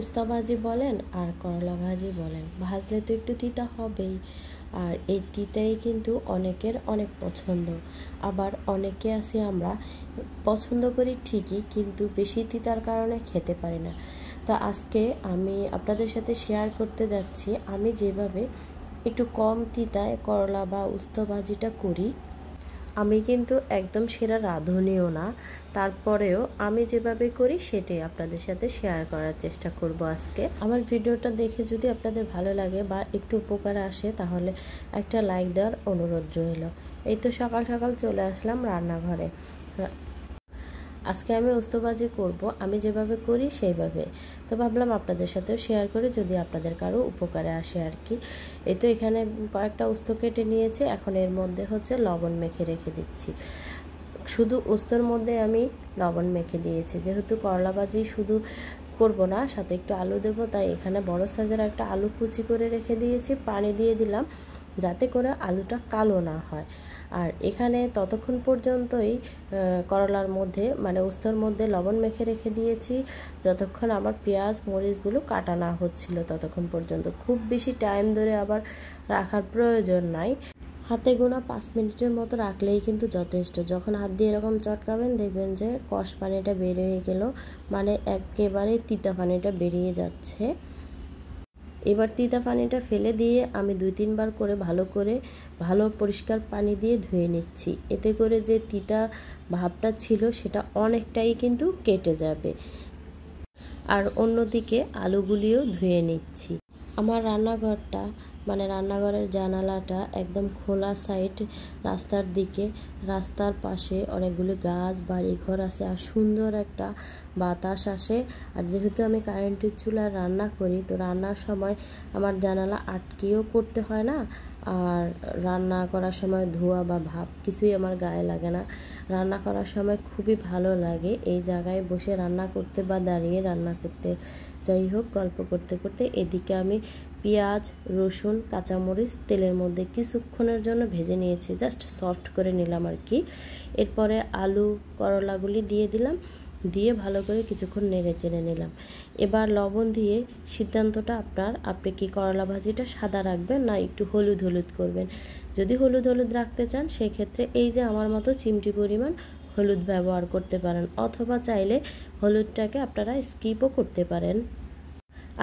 উস্তা ভাজি বলেন আর করলা ভাজি বলেন, ভাজলে তো একটু তিতা হবেই। আর এই তিতাই কিন্তু অনেকের অনেক পছন্দ। আবার অনেকে আছি আমরা পছন্দ করি ঠিকই, কিন্তু বেশি তিতার কারণে খেতে পারি না। তো আজকে আমি আপনাদের সাথে শেয়ার করতে যাচ্ছি আমি যেভাবে একটু কম তিতায় করলা বা উস্তা ভাজিটা করি। আমি কিন্তু একদম সেরা রাঁধুনিও না, তারপরেও আমি যেভাবে করি সেটাই আপনাদের সাথে শেয়ার করার চেষ্টা করব আজকে। আমার ভিডিওটা দেখে যদি আপনাদের ভালো লাগে বা একটু উপকার আসে তাহলে একটা লাইক দেওয়ার অনুরোধ রইল। এই তো সকাল সকাল চলে আসলাম রান্নাঘরে। আজকে আমি উস্তা ভাজি করব আমি যেভাবে করি সেইভাবে। তো ভাবলাম আপনাদের সাথেও শেয়ার করে যদি আপনাদের কারো উপকারে আসে আর কি। এই তো এখানে কয়েকটা উস্তা কেটে নিয়েছি, এখন এর মধ্যে হচ্ছে লবণ মেখে রেখে দিচ্ছি। শুধু উস্তর মধ্যে আমি লবণ মেখে দিয়েছি, যেহেতু করলা ভাজি শুধু করব না, সাথে একটু আলু দেবো, তাই এখানে বড় সাইজের একটা আলু কুচি করে রেখে দিয়েছি। পানি দিয়ে দিলাম যাতে করে আলুটা কালো না হয়। আর এখানে ততক্ষণ পর্যন্তই করলার মধ্যে মানে উস্তর মধ্যে লবণ মেখে রেখে দিয়েছি যতক্ষণ আমার পেঁয়াজ মরিচগুলো কাটা না হচ্ছিল ততক্ষণ পর্যন্ত। খুব বেশি টাইম ধরে আবার রাখার প্রয়োজন নাই, হাতে গোনা 5 মিনিটের মতো রাখলেই কিন্তু যথেষ্ট। যখন হাত দিয়ে এরকম চটকাবেন দেখবেন যে কষ পানিটা বের হয়ে গেল, মানে একেবারে তিতা পানিটা বেরিয়ে যাচ্ছে। এবার তিতা পানিটা ফেলে দিয়ে আমি 2-3 বার করে ভালো পরিষ্কার পানি দিয়ে ধুয়ে নিচ্ছি। এতে করে যে তিতা ভাবটা ছিল সেটা অনেকটাই কিন্তু কেটে যাবে। আর অন্যদিকে আলুগুলিও ধুয়ে নিচ্ছি। আমার রান্নাঘরটা মানে রান্নাঘরের জানালাটা একদম খোলা সাইড রাস্তার দিকে, রাস্তার পাশে অনেকগুলো গাছ বাড়িঘর আছে আর সুন্দর একটা বাতাস আসে। আর যেহেতু আমি কারেন্টের চুলায় রান্না করি, তো রান্নার সময় আমার জানালা আটকেও করতে হয় না, আর রান্না করার সময় ধোঁয়া বা ভাব কিছুই আমার গায়ে লাগে না। রান্না করার সময় খুবই ভালো লাগে এই জায়গায় বসে রান্না করতে বা দাঁড়িয়ে রান্না করতে। যাই হোক, গল্প করতে করতে এদিকে আমি পেঁয়াজ রসুন কাঁচামরিচ তেলের মধ্যে কিছুক্ষণের জন্য ভেজে নিয়েছি, জাস্ট সফট করে নিলাম আর কি। এরপরে আলু করলাগুলি দিয়ে দিলাম, দিয়ে ভালো করে কিছুক্ষণ নেড়ে চেড়ে নিলাম। এবার লবণ দিয়ে সিদ্ধান্তটা আপনি কি করলা ভাজিটা সাদা রাখবেন না একটু হলুদ হলুদ করবেন। যদি হলুদ হলুদ রাখতে চান সেক্ষেত্রে এই যে আমার মতো চিমটি পরিমাণ হলুদ ব্যবহার করতে পারেন, অথবা চাইলে হলুদটাকে আপনারা স্কিপও করতে পারেন।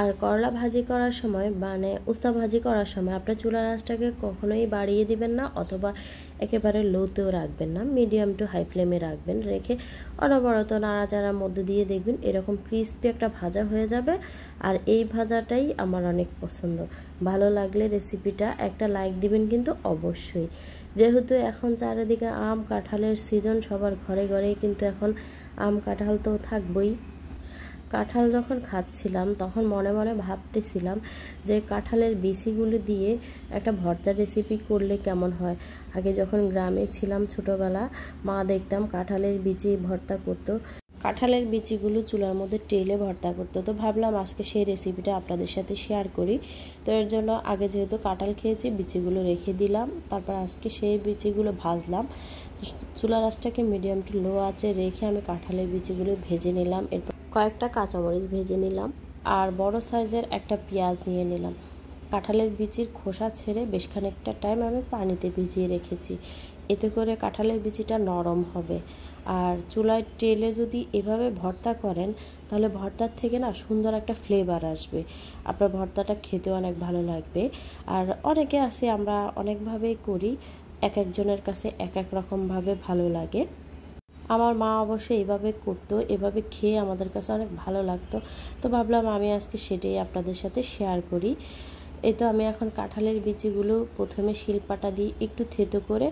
আর করলা ভাজি করার সময় মানে উস্তা ভাজি করার সময় আপনার চুলার আঁচটাকে কখনোই বাড়িয়ে দিবেন না, অথবা একেবারে লোতেও রাখবেন না, মিডিয়াম টু হাই ফ্লেমে রাখবেন। রেখে অনবরত নাড়াচাড়ার মধ্যে দিয়ে দেখবেন এরকম ক্রিস্পি একটা ভাজা হয়ে যাবে। আর এই ভাজাটাই আমার অনেক পছন্দ। ভালো লাগলে রেসিপিটা একটা লাইক দিবেন কিন্তু অবশ্যই। যেহেতু এখন চারিদিকে আম কাঁঠালের সিজন, সবার ঘরে ঘরেই কিন্তু এখন আম কাঁঠাল তো থাকবই। কাঁঠাল যখন খাচ্ছিলাম তখন মনে মনে ভাবতেছিলাম যে কাঁঠালের বিচিগুলো দিয়ে একটা ভর্তার রেসিপি করলে কেমন হয়। আগে যখন গ্রামে ছিলাম ছোটোবেলা, মা দেখতাম কাঁঠালের বিচি ভর্তা করতো, কাঁঠালের বিচিগুলো চুলার মধ্যে টেলে ভর্তা করতো। তো ভাবলাম আজকে সেই রেসিপিটা আপনাদের সাথে শেয়ার করি। তো এর জন্য আগে যেহেতু কাঁঠাল খেয়েছি বিচিগুলো রেখে দিলাম, তারপর আজকে সেই বিচিগুলো ভাজলাম। চুলার আঁচটাকে মিডিয়াম টু লো আঁচে রেখে আমি কাঁঠালের বিচিগুলো ভেজে নিলাম। এরপর কয়েকটা কাঁচামরিচ ভেজে নিলাম আর বড় সাইজের একটা পেঁয়াজ নিয়ে নিলাম। কাঁঠালের বিচির খোসা ছেড়ে বেশ খানিকটা টাইম আমি পানিতে ভিজিয়ে রেখেছি, এতে করে কাঁঠালের বিচিটা নরম হবে। আর চুলায় টেলে যদি এভাবে ভর্তা করেন তাহলে ভর্তার থেকে না সুন্দর একটা ফ্লেভার আসবে, আপনার ভর্তাটা খেতে অনেক ভালো লাগবে। আর অনেকে আছে আমরা অনেকভাবেই করি, এক একজনের কাছে এক এক রকমভাবে ভালো লাগে। আমার মা অবশ্যই এইভাবে করতো, এভাবে খেয়ে আমাদের কাছে অনেক ভালো লাগতো। তো ভাবলাম আমি আজকে সেটাই আপনাদের সাথে শেয়ার করি। এই তো আমি এখন কাঁঠালের বিচিগুলো প্রথমে শিলপাটা দিয়ে একটু থেতো করে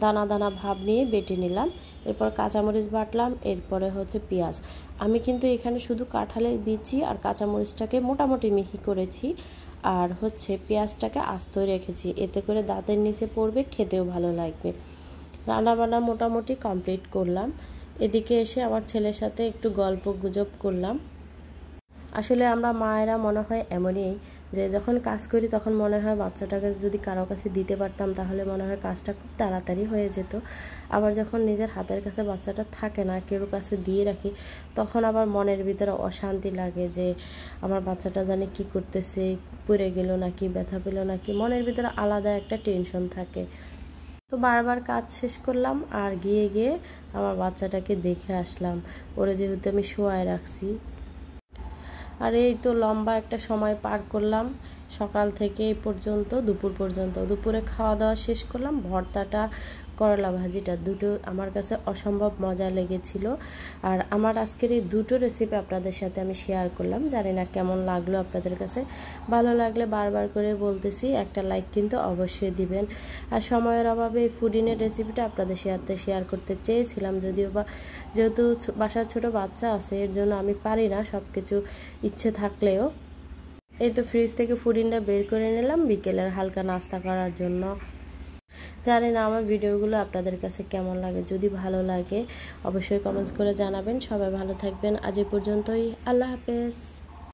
দানা দানা ভাব নিয়ে বেটে নিলাম। এরপর কাঁচামরিচ বাটলাম, এরপরে হচ্ছে পেঁয়াজ। আমি কিন্তু এখানে শুধু কাঁঠালের বিচি আর কাঁচামরিচটাকে মোটামুটি মিহি করেছি, আর হচ্ছে পেঁয়াজটাকে আস্ত রেখেছি, এতে করে দাঁতের নিচে পড়বে, খেতেও ভালো লাগবে। রান্নাবান্না মোটামুটি কমপ্লিট করলাম। এদিকে এসে আমার ছেলের সাথে একটু গল্প গুজব করলাম। আসলে আমরা মায়েরা মনে হয় এমনই, যে যখন কাজ করি তখন মনে হয় বাচ্চাটাকে যদি কারো কাছে দিতে পারতাম তাহলে মনে হয় কাজটা খুব তাড়াতাড়ি হয়ে যেত। আবার যখন নিজের হাতের কাছে বাচ্চাটা থাকে না, কেউ কাছে দিয়ে রাখি, তখন আবার মনের ভিতরে অশান্তি লাগে যে আমার বাচ্চাটা জানি কি করতেছে, পড়ে গেল নাকি, ব্যথা পেল নাকি, মনের ভিতরে আলাদা একটা টেনশন থাকে। তো বারবার কাজ শেষ করলাম আর গিয়ে আমার বাচ্চাটাকে দেখে আসলাম। ওরে যেহেতু আমি শোয়ায় রাখছি, আর এই তো লম্বা একটা সময় পার করলাম, সকাল থেকে এই পর্যন্ত দুপুর পর্যন্ত। দুপুরে খাওয়া দাওয়া শেষ করলাম। ভর্তাটা, করলা ভাজিটা দুটো আমার কাছে অসম্ভব মজা লেগেছিল। আর আমার আজকের এই দুটো রেসিপি আপনাদের সাথে আমি শেয়ার করলাম। জানি না কেমন লাগলো আপনাদের কাছে। ভালো লাগলে বারবার করে বলতেছি একটা লাইক কিন্তু অবশ্যই দিবেন। আর সময়ের অভাবে এই ফুডিনের রেসিপিটা আপনাদের সাথে শেয়ার করতে চেয়েছিলাম, যদিও বা যেহেতু বাসার ছোট বাচ্চা আছে এর জন্য আমি পারি না সব কিছু ইচ্ছে থাকলেও। এই তো ফ্রিজ থেকে ফুডিনটা বের করে নিলাম বিকেলের হালকা নাস্তা করার জন্য। জানি না আমার ভিডিওগুলো আপনাদের কাছে কেমন লাগে, যদি ভালো লাগে অবশ্যই কমেন্টস করে জানাবেন। সবাই ভালো থাকবেন। আজ এই পর্যন্তই, আল্লাহ হাফেজ।